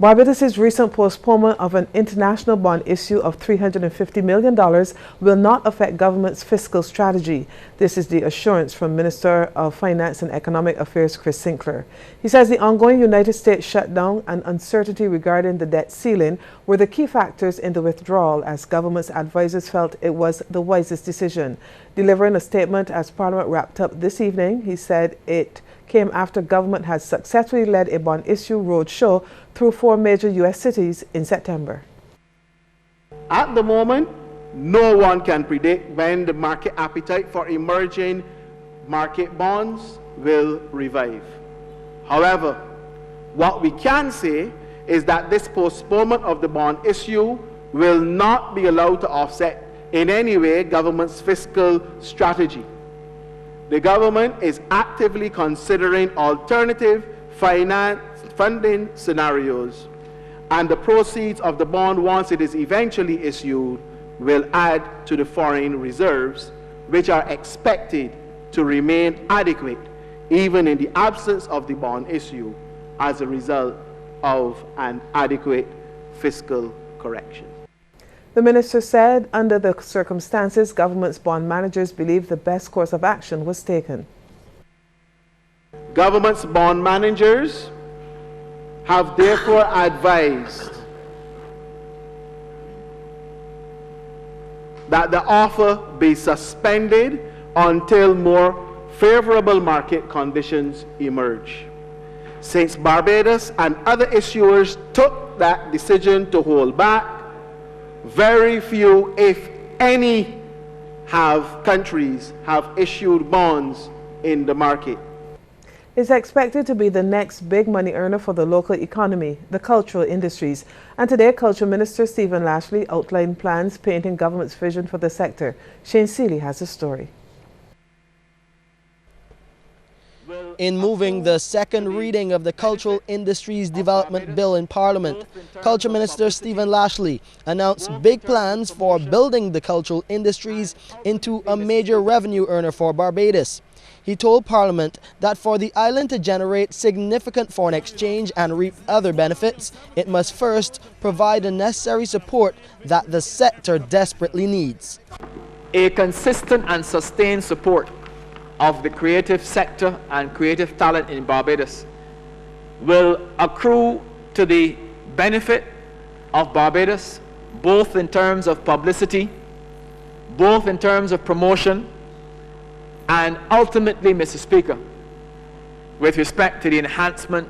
Barbados' recent postponement of an international bond issue of $350 million will not affect government's fiscal strategy. This is the assurance from Minister of Finance and Economic Affairs Chris Sinclair. He says the ongoing United States shutdown and uncertainty regarding the debt ceiling were the key factors in the withdrawal, as government's advisors felt it was the wisest decision. Delivering a statement as Parliament wrapped up this evening, he said it came after government has successfully led a bond issue roadshow through 4 major U.S. cities in September. At the moment, no one can predict when the market appetite for emerging market bonds will revive. However, what we can say is that this postponement of the bond issue will not be allowed to offset in any way government's fiscal strategy. The government is actively considering alternative funding scenarios, and the proceeds of the bond, once it is eventually issued, will add to the foreign reserves, which are expected to remain adequate even in the absence of the bond issue as a result of an adequate fiscal correction. The minister said under the circumstances, government's bond managers believe the best course of action was taken. Government's bond managers have therefore advised that the offer be suspended until more favorable market conditions emerge. Since Barbados and other issuers took that decision to hold back, very few, if any, countries have issued bonds in the market. It's expected to be the next big money earner for the local economy, the cultural industries. And today, Culture Minister Stephen Lashley outlined plans painting government's vision for the sector. Shane Seeley has a story. In moving the second reading of the Cultural Industries Development Bill in Parliament, Culture Minister Stephen Lashley announced big plans for building the cultural industries into a major revenue earner for Barbados. He told Parliament that for the island to generate significant foreign exchange and reap other benefits, it must first provide the necessary support that the sector desperately needs. A consistent and sustained support of the creative sector and creative talent in Barbados will accrue to the benefit of Barbados, both in terms of publicity, both in terms of promotion, and ultimately, Mr. Speaker, with respect to the enhancement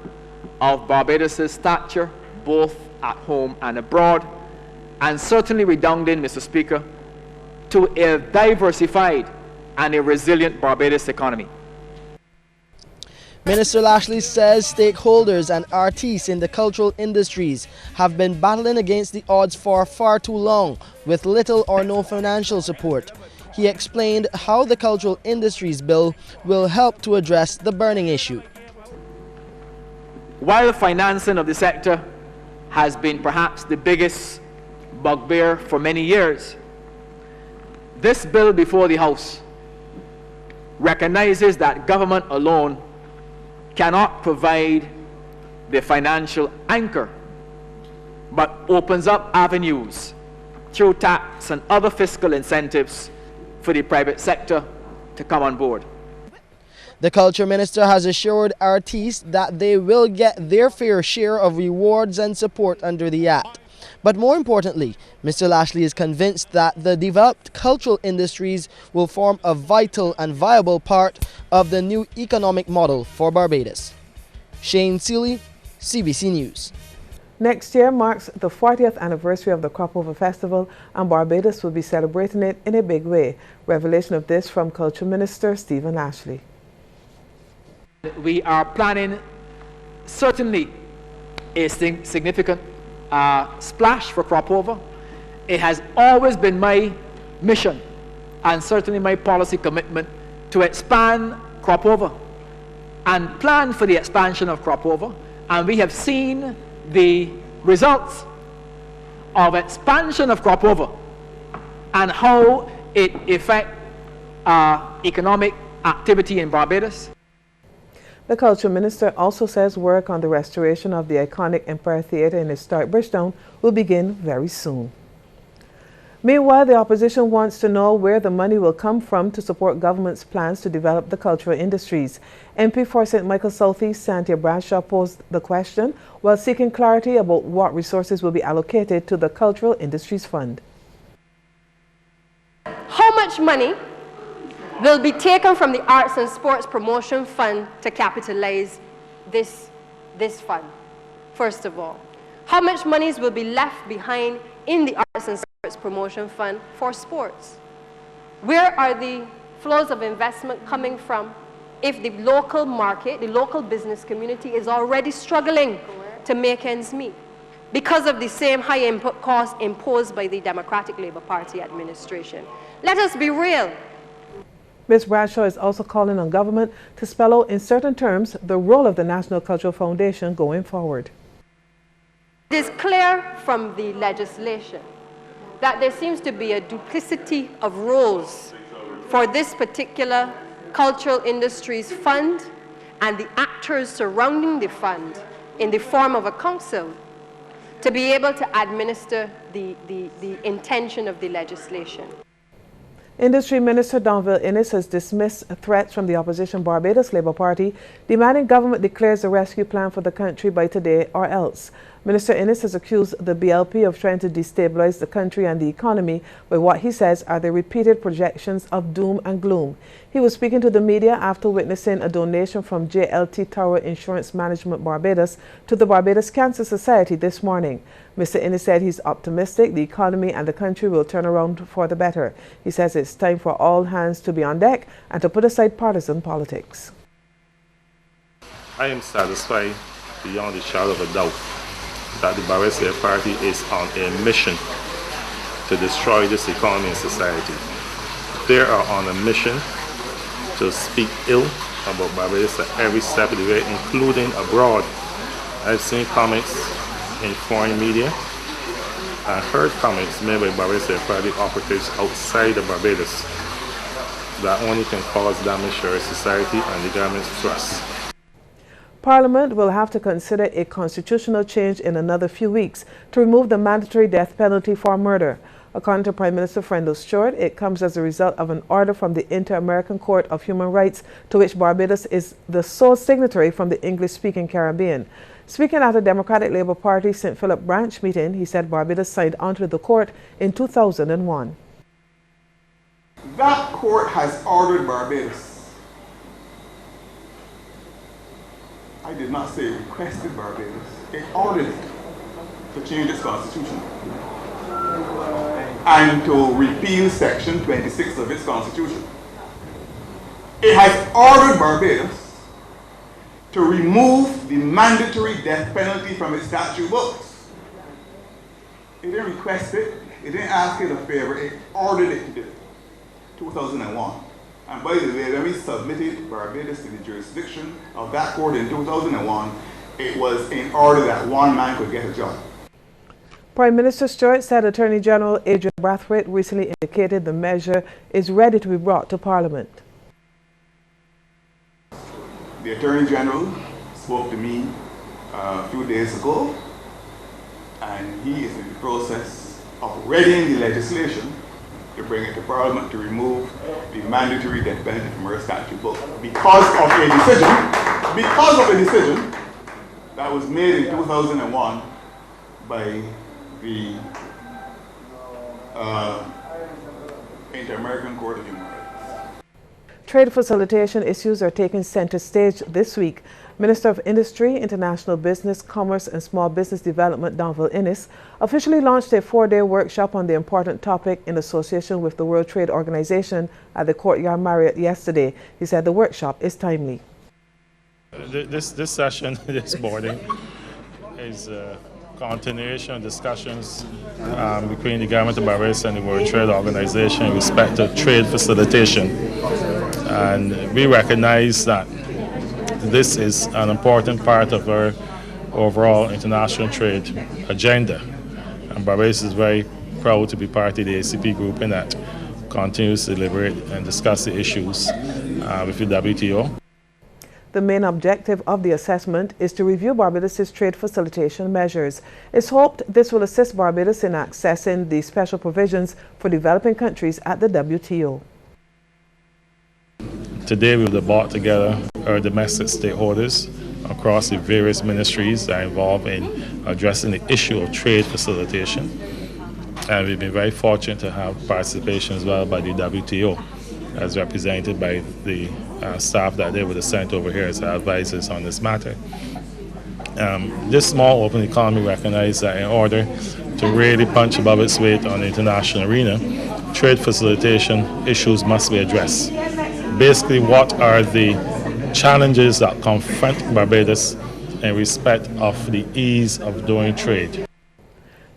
of Barbados' stature, both at home and abroad, and certainly redounding, Mr. Speaker, to a diversified and a resilient Barbados economy. Minister Lashley says stakeholders and artists in the cultural industries have been battling against the odds for far too long with little or no financial support. He explained how the Cultural Industries Bill will help to address the burning issue. While financing of the sector has been perhaps the biggest bugbear for many years, this bill before the House recognizes that government alone cannot provide the financial anchor, but opens up avenues through tax and other fiscal incentives for the private sector to come on board. The Culture Minister has assured artists that they will get their fair share of rewards and support under the Act. But more importantly, Mr. Lashley is convinced that the developed cultural industries will form a vital and viable part of the new economic model for Barbados. Shane Seeley, CBC News. Next year marks the 40th anniversary of the Crop Over Festival, and Barbados will be celebrating it in a big way. Revelation of this from Culture Minister Stephen Lashley. We are planning certainly a significant splash for Crop Over. It has always been my mission and certainly my policy commitment to expand Crop Over and plan for the expansion of Crop Over, and we have seen the results of expansion of Crop Over and how it affects economic activity in Barbados. The Culture Minister also says work on the restoration of the iconic Empire Theatre in historic Bridgetown will begin very soon. Meanwhile, the opposition wants to know where the money will come from to support government's plans to develop the cultural industries. MP for St. Michael Southeast, Cynthia Bradshaw, posed the question while seeking clarity about what resources will be allocated to the Cultural Industries Fund. How much money will be taken from the Arts and Sports Promotion Fund to capitalize this fund? First of all, how much monies will be left behind in the Arts and Sports Promotion Fund for sports? Where are the flows of investment coming from if the local market, the local business community is already struggling to make ends meet because of the same high input costs imposed by the Democratic Labour Party administration? Let us be real. Ms. Bradshaw is also calling on government to spell out in certain terms the role of the National Cultural Foundation going forward. It is clear from the legislation that there seems to be a duplicity of roles for this particular cultural industries fund and the actors surrounding the fund in the form of a council to be able to administer the intention of the legislation. Industry Minister Donville Innes has dismissed threats from the opposition Barbados Labour Party demanding government declares a rescue plan for the country by today or else. Minister Innes has accused the BLP of trying to destabilize the country and the economy by what he says are the repeated projections of doom and gloom. He was speaking to the media after witnessing a donation from JLT Tower Insurance Management Barbados to the Barbados Cancer Society this morning. Mr. Innes said he's optimistic the economy and the country will turn around for the better. He says it's time for all hands to be on deck and to put aside partisan politics. I am satisfied beyond a shadow of a doubt that the Barbados Labour Party is on a mission to destroy this economy and society. They are on a mission to speak ill about Barbados at every step of the way, including abroad. I've seen comments in foreign media and heard comments made by Barbados Labour Party operatives outside of Barbados that only can cause damage to our society and the government's trust. Parliament will have to consider a constitutional change in another few weeks to remove the mandatory death penalty for murder. According to Prime Minister Frendel Stewart, it comes as a result of an order from the Inter-American Court of Human Rights to which Barbados is the sole signatory from the English-speaking Caribbean. Speaking at a Democratic Labour Party St. Philip branch meeting, he said Barbados signed onto the court in 2001. That court has ordered Barbados. I did not say requested Barbados. It ordered it to change its constitution and to repeal Section 26 of its constitution. It has ordered Barbados to remove the mandatory death penalty from its statute books. It didn't request it. It didn't ask it a favor. It ordered it to do it. 2001. And by the way, when we submitted Barbados to the jurisdiction of that court in 2001, it was in order that one man could get a job. Prime Minister Stewart said Attorney General Adrian Brathwaite recently indicated the measure is ready to be brought to Parliament. The Attorney General spoke to me a few days ago, and he is in the process of readying the legislation to bring it to Parliament to remove the mandatory death penalty from our statute book because of a decision that was made in 2001 by the Inter-American Court of Human Rights. Trade facilitation issues are taking center stage this week. Minister of Industry, International Business, Commerce and Small Business Development Donville Innes officially launched a 4-day workshop on the important topic in association with the World Trade Organization at the Courtyard Marriott yesterday. He said the workshop is timely. This session this morning is a continuation of discussions between the government of Barbados and the World Trade Organization in respect to trade facilitation. And we recognize that this is an important part of our overall international trade agenda. And Barbados is very proud to be part of the ACP group in that continues to deliberate and discuss the issues with the WTO. The main objective of the assessment is to review Barbados' trade facilitation measures. It's hoped this will assist Barbados in accessing the special provisions for developing countries at the WTO. Today we have brought together our domestic stakeholders across the various ministries that are involved in addressing the issue of trade facilitation. And we've been very fortunate to have participation as well by the WTO, as represented by the staff that they would have sent over here as advisors on this matter. This small open economy recognizes that in order to really punch above its weight on the international arena, trade facilitation issues must be addressed. Basically, what are the challenges that confront Barbados in respect of the ease of doing trade?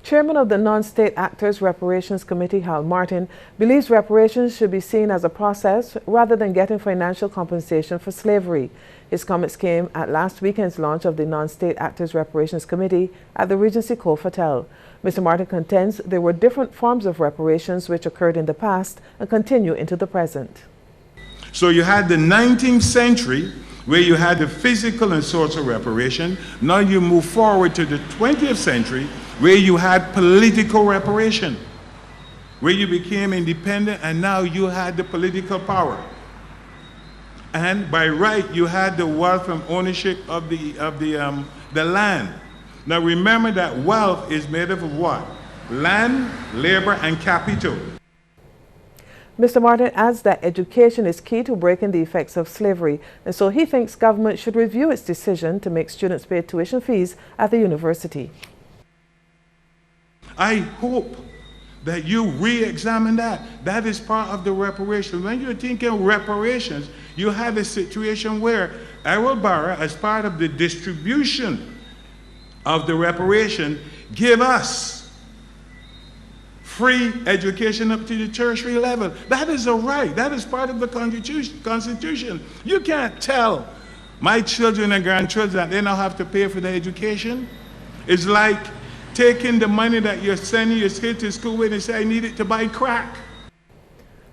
Chairman of the Non-State Actors Reparations Committee, Hal Martin, believes reparations should be seen as a process rather than getting financial compensation for slavery. His comments came at last weekend's launch of the Non-State Actors Reparations Committee at the Regency Cove Hotel. Mr. Martin contends there were different forms of reparations which occurred in the past and continue into the present. So you had the 19th century where you had the physical and social reparation. Now you move forward to the 20th century where you had political reparation, where you became independent and now you had the political power. And by right, you had the wealth and ownership of the land. Now remember that wealth is made up of what? Land, labor, and capital. Mr. Martin adds that education is key to breaking the effects of slavery, and so he thinks government should review its decision to make students pay tuition fees at the university. I hope that you re-examine that. That is part of the reparations. When you're thinking reparations, you have a situation where our borough, as part of the distribution of the reparation, give us free education up to the tertiary level. That is a right. That is part of the Constitution. You can't tell my children and grandchildren that they now have to pay for their education. It's like taking the money that you're sending your kid to school with and say, I need it to buy crack.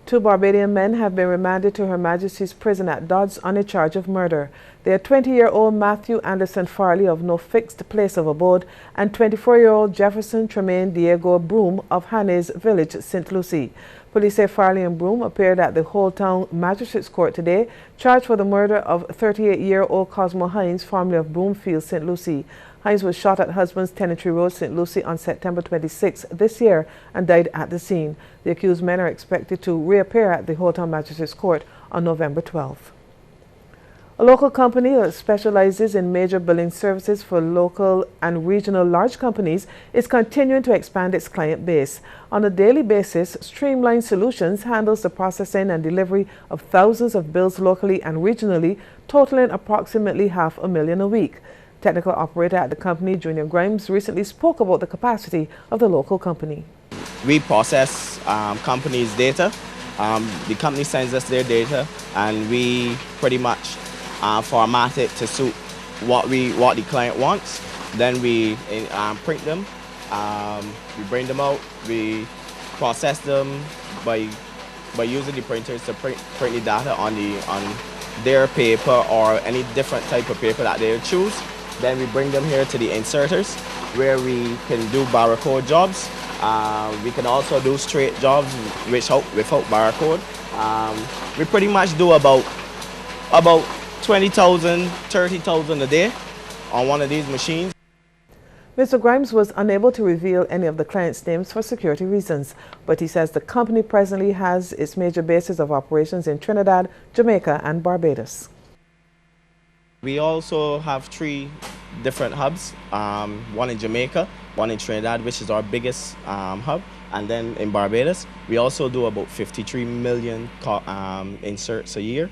2 Barbadian men have been remanded to Her Majesty's prison at Dodds on a charge of murder. They are 20-year-old Matthew Anderson Farley of no fixed place of abode and 24-year-old Jefferson Tremaine Diego Broom of Hannes Village, St. Lucie. Police say Farley and Broom appeared at the Whole Town Magistrates Court today, charged for the murder of 38-year-old Cosmo Hines, formerly of Broomfield, St. Lucie. Hines was shot at Husbands Tenantry Road, St. Lucie on September 26 this year and died at the scene. The accused men are expected to reappear at the Whole Town Magistrates Court on November 12. A local company that specializes in major billing services for local and regional large companies is continuing to expand its client base. On a daily basis, Streamline Solutions handles the processing and delivery of thousands of bills locally and regionally, totaling approximately $500,000 a week. Technical operator at the company, Junior Grimes, recently spoke about the capacity of the local company. We process companies' data. The company sends us their data, and we pretty much format it to suit what the client wants. Then we print them, we bring them out, we process them by using the printers to print the data on their paper or any different type of paper that they choose. Then we bring them here to the inserters where we can do barcode jobs. We can also do straight jobs without barcode. We pretty much do about 20,000, 30,000 a day on one of these machines. Mr. Grimes was unable to reveal any of the clients' names for security reasons, but he says the company presently has its major bases of operations in Trinidad, Jamaica, and Barbados. We also have 3 different hubs, one in Jamaica, one in Trinidad, which is our biggest hub, and then in Barbados. We also do about 53 million inserts a year.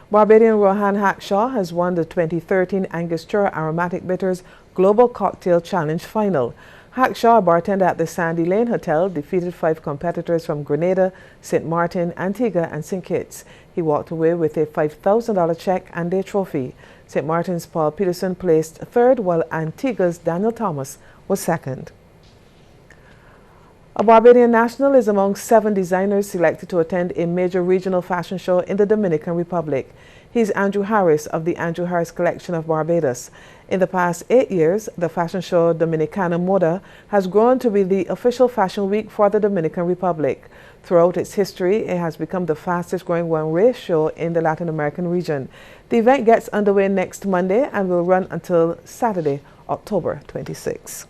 Barbadian Rohan Hackshaw has won the 2013 Angostura Aromatic Bitters Global Cocktail Challenge Final. Hackshaw, a bartender at the Sandy Lane Hotel, defeated 5 competitors from Grenada, St. Martin, Antigua, and St. Kitts. He walked away with a $5,000 check and a trophy. St. Martin's Paul Peterson placed 3rd, while Antigua's Daniel Thomas was 2nd. A Barbadian national is among 7 designers selected to attend a major regional fashion show in the Dominican Republic. He's Andrew Harris of the Andrew Harris Collection of Barbados. In the past 8 years, the fashion show Dominicana Moda has grown to be the official fashion week for the Dominican Republic. Throughout its history, it has become the fastest growing one-way show in the Latin American region. The event gets underway next Monday and will run until Saturday, October 26.